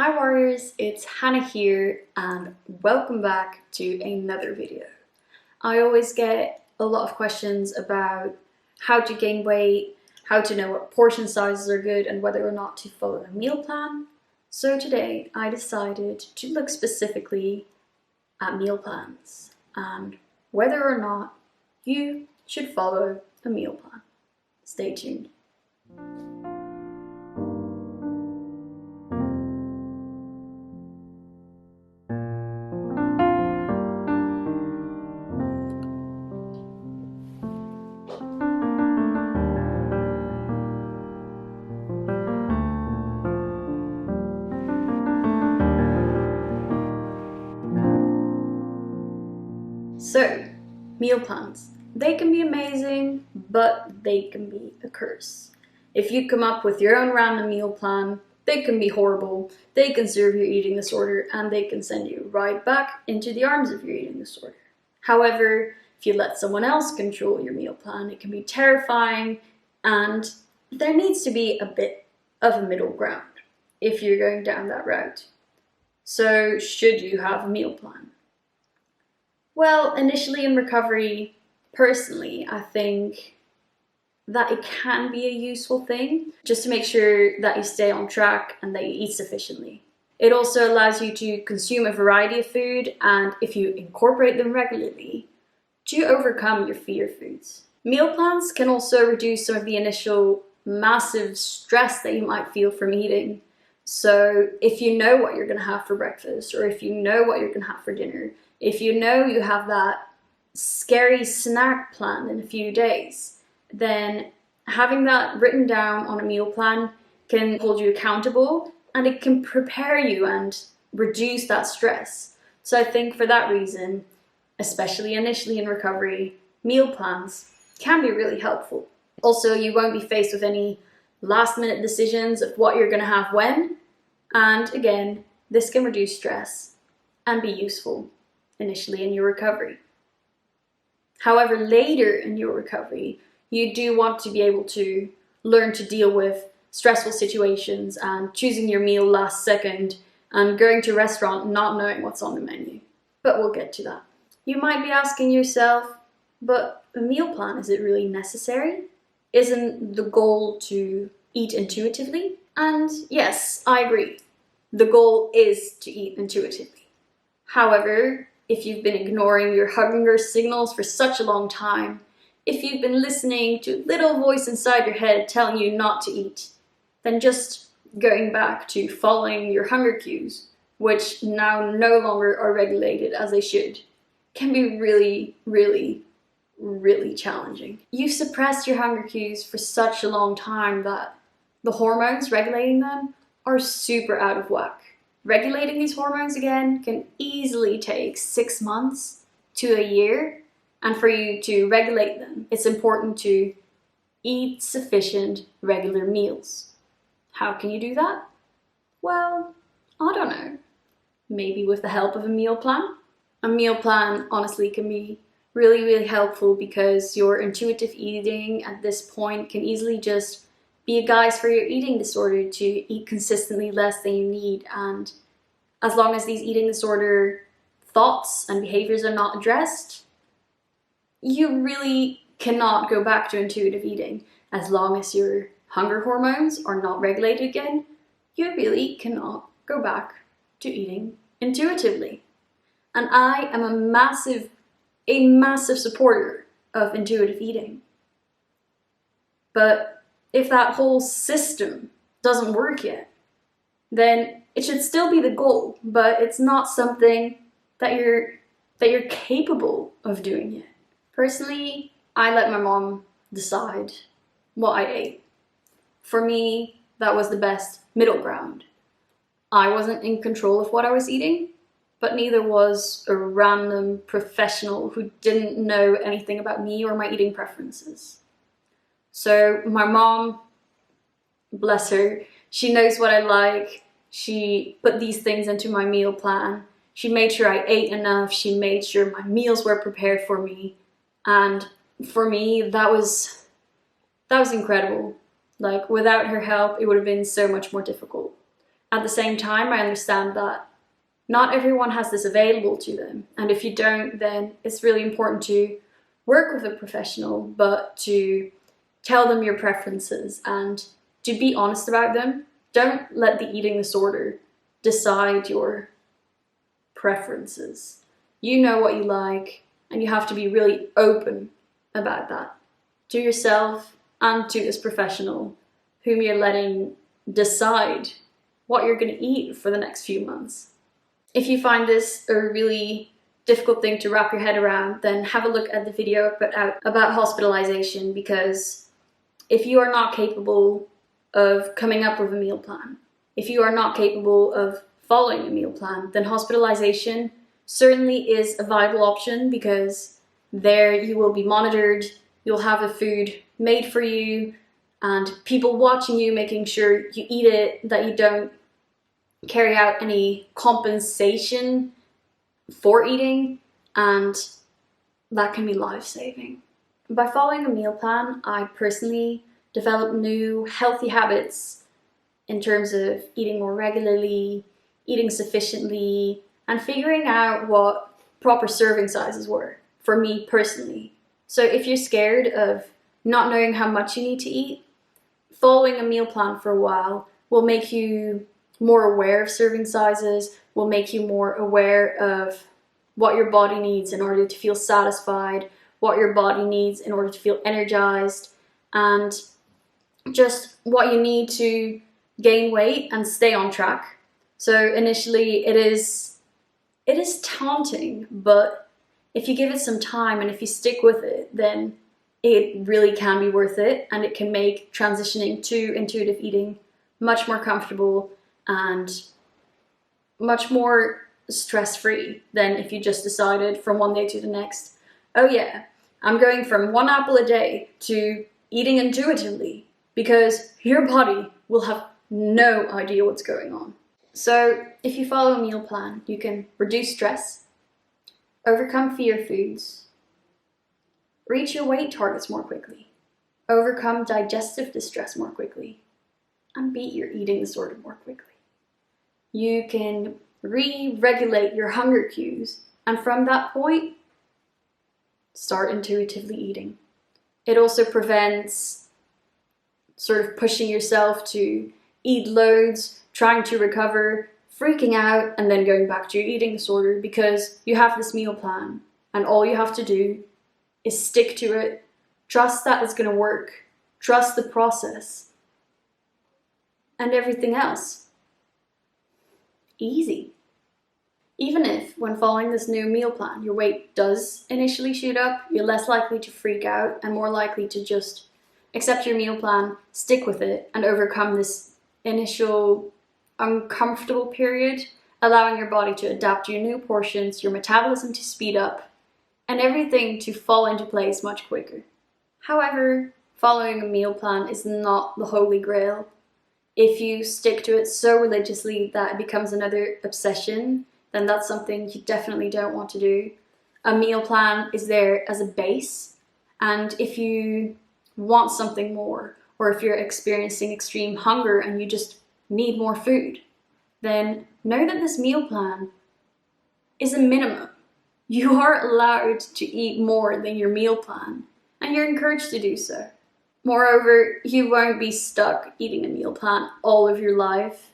Hi warriors, it's Hannah here and welcome back to another video. I always get a lot of questions about how to gain weight, how to know what portion sizes are good and whether or not to follow a meal plan. So today I decided to look specifically at meal plans and whether or not you should follow a meal plan. Stay tuned. So, meal plans. They can be amazing, but they can be a curse. If you come up with your own random meal plan, they can be horrible, they can serve your eating disorder, and they can send you right back into the arms of your eating disorder. However, if you let someone else control your meal plan, it can be terrifying, and there needs to be a bit of a middle ground if you're going down that route. So, should you have a meal plan? Well, initially in recovery, personally, I think that it can be a useful thing just to make sure that you stay on track and that you eat sufficiently. It also allows you to consume a variety of food and, if you incorporate them regularly, to overcome your fear foods. Meal plans can also reduce some of the initial massive stress that you might feel from eating. So if you know what you're going to have for breakfast, or if you know what you're going to have for dinner, if you know you have that scary snack plan in a few days, then having that written down on a meal plan can hold you accountable and it can prepare you and reduce that stress. So I think for that reason, especially initially in recovery, meal plans can be really helpful. Also, you won't be faced with any last minute decisions of what you're going to have when. And again, this can reduce stress and be useful initially in your recovery. However, later in your recovery, you do want to be able to learn to deal with stressful situations and choosing your meal last second and going to a restaurant not knowing what's on the menu. But we'll get to that. You might be asking yourself, but a meal plan, is it really necessary? Isn't the goal to eat intuitively? And yes, I agree. The goal is to eat intuitively. However, if you've been ignoring your hunger signals for such a long time, if you've been listening to a little voice inside your head telling you not to eat, then just going back to following your hunger cues, which now no longer are regulated as they should, can be really, really, really challenging. You've suppressed your hunger cues for such a long time that the hormones regulating them are super out of whack. Regulating these hormones again can easily take 6 months to a year, and for you to regulate them, it's important to eat sufficient regular meals. How can you do that? Well, I don't know. Maybe with the help of a meal plan? A meal plan honestly can be really, really helpful because your intuitive eating at this point can easily just be a guise for your eating disorder to eat consistently less than you need, and as long as these eating disorder thoughts and behaviors are not addressed, you really cannot go back to intuitive eating. As long as your hunger hormones are not regulated again, you really cannot go back to eating intuitively. And I am a massive supporter of intuitive eating. But if that whole system doesn't work yet, then it should still be the goal, but it's not something that you're capable of doing yet. Personally, I let my mom decide what I ate. For me, that was the best middle ground. I wasn't in control of what I was eating, but neither was a random professional who didn't know anything about me or my eating preferences. So my mom, bless her, she knows what I like. She put these things into my meal plan. She made sure I ate enough. She made sure my meals were prepared for me. And for me, that was incredible. Like, without her help, it would have been so much more difficult. At the same time, I understand that not everyone has this available to them. And if you don't, then it's really important to work with a professional, but to tell them your preferences and to be honest about them. Don't let the eating disorder decide your preferences. You know what you like, and you have to be really open about that to yourself and to this professional whom you're letting decide what you're going to eat for the next few months. If you find this a really difficult thing to wrap your head around, then have a look at the video about hospitalization, because if you are not capable of coming up with a meal plan, if you are not capable of following a meal plan, then hospitalization certainly is a viable option, because there you will be monitored, you'll have the food made for you, and people watching you, making sure you eat it, that you don't carry out any compensation for eating, and that can be life-saving. By following a meal plan, I personally developed new healthy habits in terms of eating more regularly, eating sufficiently, and figuring out what proper serving sizes were for me personally. So if you're scared of not knowing how much you need to eat, following a meal plan for a while will make you more aware of serving sizes, will make you more aware of what your body needs in order to feel satisfied, what your body needs in order to feel energized, and just what you need to gain weight and stay on track. So initially it is taunting, but if you give it some time and if you stick with it, then it really can be worth it, and it can make transitioning to intuitive eating much more comfortable and much more stress-free than if you just decided from one day to the next, oh yeah, I'm going from 1 apple a day to eating intuitively, because your body will have no idea what's going on. So if you follow a meal plan, you can reduce stress, overcome fear foods, reach your weight targets more quickly, overcome digestive distress more quickly, and beat your eating disorder more quickly. You can re-regulate your hunger cues, and from that point, start intuitively eating. It also prevents sort of pushing yourself to eat loads, trying to recover, freaking out, and then going back to your eating disorder, because you have this meal plan, and all you have to do is stick to it, trust that it's going to work, trust the process, and everything else. Easy. Even if, when following this new meal plan, your weight does initially shoot up, you're less likely to freak out and more likely to just accept your meal plan, stick with it, and overcome this initial uncomfortable period, allowing your body to adapt to your new portions, your metabolism to speed up, and everything to fall into place much quicker. However, following a meal plan is not the holy grail. If you stick to it so religiously that it becomes another obsession, then that's something you definitely don't want to do. A meal plan is there as a base, and if you want something more, or if you're experiencing extreme hunger and you just need more food, then know that this meal plan is a minimum. You are allowed to eat more than your meal plan, and you're encouraged to do so. Moreover, you won't be stuck eating a meal plan all of your life.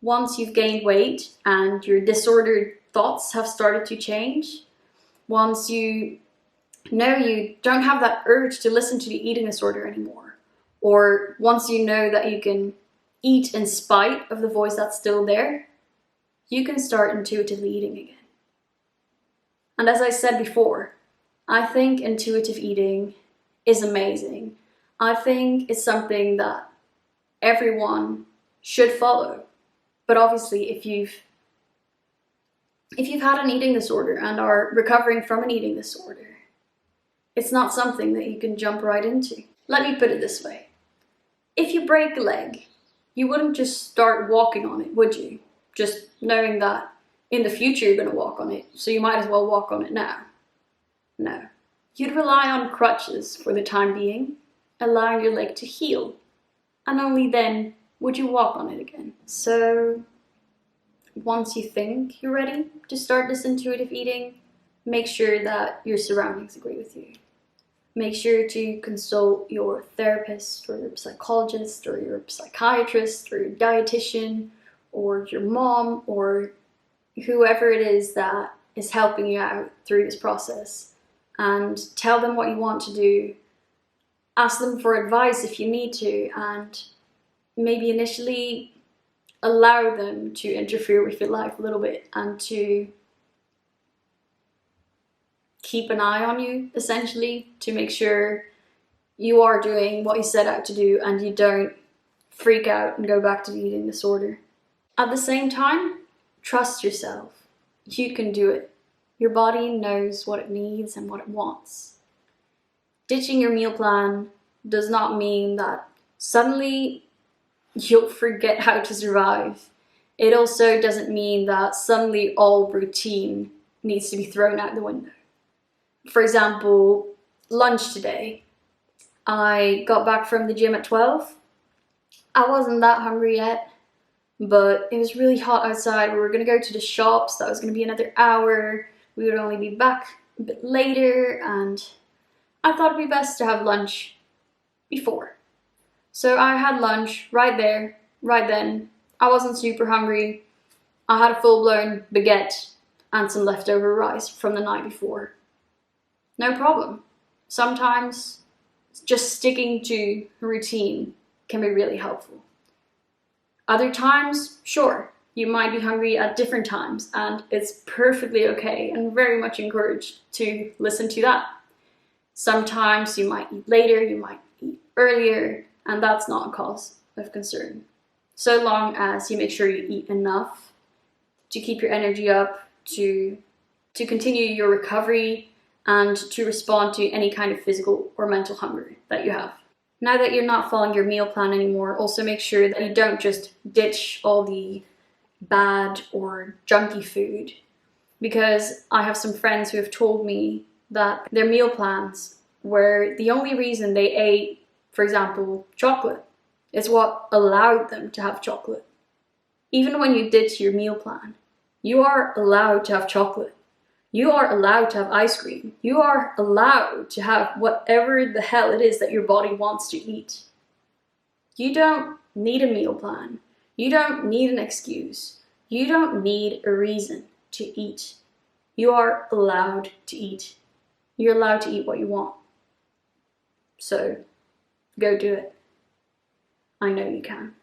Once you've gained weight and your disordered thoughts have started to change, once you know you don't have that urge to listen to the eating disorder anymore, or once you know that you can eat in spite of the voice that's still there, you can start intuitively eating again. And as I said before, I think intuitive eating is amazing. I think it's something that everyone should follow. But obviously, if you've had an eating disorder and are recovering from an eating disorder, it's not something that you can jump right into. Let me put it this way. If you break a leg, you wouldn't just start walking on it, would you? Just knowing that in the future you're going to walk on it, so you might as well walk on it now. No. You'd rely on crutches for the time being, allowing your leg to heal, and only then would you walk on it again? So once you think you're ready to start this intuitive eating, make sure that your surroundings agree with you. Make sure to consult your therapist or your psychologist or your psychiatrist or your dietitian or your mom or whoever it is that is helping you out through this process, and tell them what you want to do. Ask them for advice if you need to, and maybe initially allow them to interfere with your life a little bit and to keep an eye on you, essentially, to make sure you are doing what you set out to do and you don't freak out and go back to the eating disorder. At the same time, trust yourself. You can do it. Your body knows what it needs and what it wants. Ditching your meal plan does not mean that suddenly you'll forget how to survive. It also doesn't mean that suddenly all routine needs to be thrown out the window. For example, lunch today. I got back from the gym at 12. I wasn't that hungry yet, but it was really hot outside. We were going to go to the shops. That was going to be another hour. We would only be back a bit later, and I thought it'd be best to have lunch before. So I had lunch right there, right then. I wasn't super hungry. I had a full-blown baguette and some leftover rice from the night before. No problem. Sometimes just sticking to routine can be really helpful. Other times, sure, you might be hungry at different times, and it's perfectly okay and very much encouraged to listen to that. Sometimes you might eat later, you might eat earlier, and that's not a cause of concern. So long as you make sure you eat enough to keep your energy up, to continue your recovery, and to respond to any kind of physical or mental hunger that you have. Now that you're not following your meal plan anymore, also make sure that you don't just ditch all the bad or junky food, because I have some friends who have told me that their meal plans were the only reason they ate, for example, chocolate, is what allowed them to have chocolate. Even when you ditch your meal plan, you are allowed to have chocolate. You are allowed to have ice cream. You are allowed to have whatever the hell it is that your body wants to eat. You don't need a meal plan. You don't need an excuse. You don't need a reason to eat. You are allowed to eat. You're allowed to eat what you want. So, go do it. I know you can.